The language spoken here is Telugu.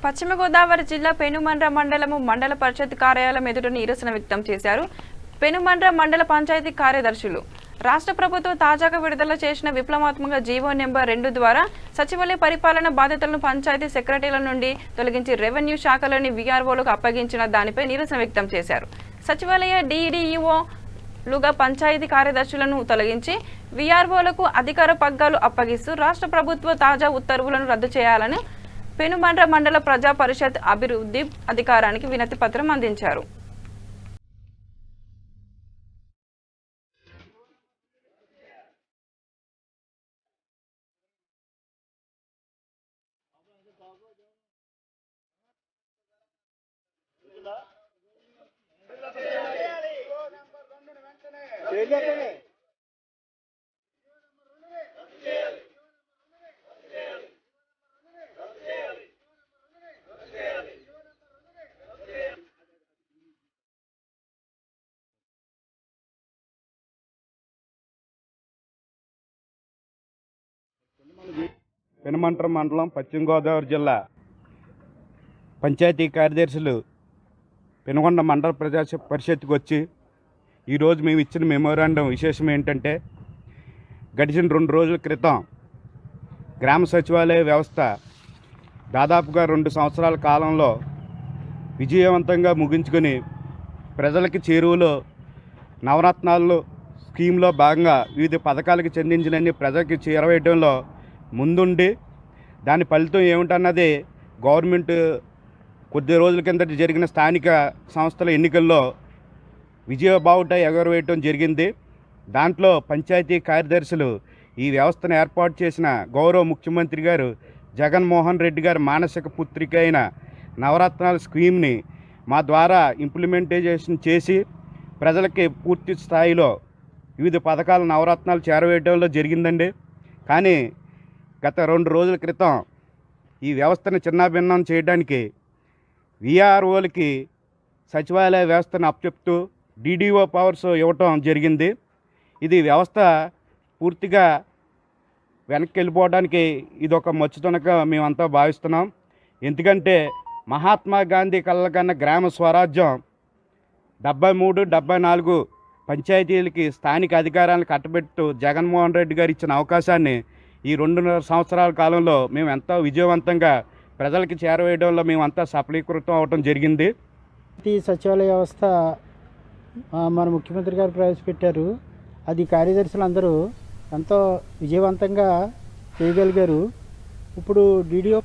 పశ్చిమ గోదావరి జిల్లా పెనుమండ్ర మండల పరిషత్ కార్యాలయం ఎదుట నిరసన వ్యక్తం చేశారు. పెనుమండ్ర మండల పంచాయతీ కార్యదర్శులు రాష్ట్ర ప్రభుత్వం తాజాగా విడుదల చేసిన విప్లవాత్మక జీవో నెంబర్ 2 ద్వారా సచివాలయ పరిపాలన బాధ్యతలను పంచాయతీ సెక్రటరీల నుండి తొలగించి రెవెన్యూ శాఖలోని వీఆర్ఓలకు అప్పగించిన దానిపై నిరసన వ్యక్తం చేశారు. సచివాలయ డిడిఈఓలుగా పంచాయతీ కార్యదర్శులను తొలగించి వీఆర్ఓలకు అధికార పగ్గాలు అప్పగిస్తూ రాష్ట్ర ప్రభుత్వ తాజా ఉత్తర్వులను రద్దు చేయాలని పెనుమండ్ర మండల ప్రజా పరిషత్ అభివృద్ధి అధికారానికి వినతి పత్రం అందించారు. పెనుమంట్ర మండలం పశ్చిమ గోదావరి జిల్లా పంచాయతీ కార్యదర్శులు పెనుగొండ మండల ప్రజా పరిషత్కి వచ్చి ఈరోజు మేము ఇచ్చిన మెమోరాండం విశేషం ఏంటంటే, గడిచిన 2 రోజుల క్రితం గ్రామ సచివాలయ వ్యవస్థ దాదాపుగా 2 సంవత్సరాల కాలంలో విజయవంతంగా ముగించుకొని ప్రజలకి చేరువలో నవరత్నాలు స్కీమ్లో భాగంగా వివిధ పథకాలకు చెందించినన్ని ప్రజలకి చేరవేయడంలో ముందుండి దాని ఫలితం ఏమిటన్నది గవర్నమెంట్ కొద్ది రోజుల కిందట జరిగిన స్థానిక సంస్థల ఎన్నికల్లో విజయబావుట ఎగరవేయటం జరిగింది. దాంట్లో పంచాయతీ కార్యదర్శులు ఈ వ్యవస్థను ఏర్పాటు చేసిన గౌరవ ముఖ్యమంత్రి గారు జగన్మోహన్ రెడ్డి గారి మానసిక పుత్రిక అయిన నవరత్నాల స్కీమ్ని మా ద్వారా ఇంప్లిమెంటేషన్ చేసి ప్రజలకి పూర్తి స్థాయిలో వివిధ పథకాల నవరత్నాలు చేరవేయడంలో జరిగిందండి. కానీ గత 2 రోజుల క్రితం ఈ వ్యవస్థను చిన్నాభిన్నం చేయడానికి వీఆర్ఓలకి సచివాలయ వ్యవస్థను అప్పచెప్తూ డిడిఓ పవర్స్ ఇవ్వటం జరిగింది. ఇది వ్యవస్థ పూర్తిగా వెనక్కి వెళ్ళిపోవడానికి ఇదొక మచ్చుతునక మేమంతా భావిస్తున్నాం. ఎందుకంటే మహాత్మా గాంధీ కలకన్న గ్రామ స్వరాజ్యం 73, 74 పంచాయతీలకి స్థానిక అధికారాలను కట్టబెట్టు జగన్మోహన్ రెడ్డి గారు ఇచ్చిన అవకాశాన్ని ఈ 2.5 సంవత్సరాల కాలంలో మేము ఎంతో విజయవంతంగా ప్రజలకి చేరవేయడంలో మేమంతా సఫలీకృతం అవడం జరిగింది. ఈ సచివాలయ వ్యవస్థ మన ముఖ్యమంత్రి గారు ప్రవేశపెట్టారు. అది కార్యదర్శులు అందరూ ఎంతో విజయవంతంగా చేయగలిగారు. ఇప్పుడు డిడిఓ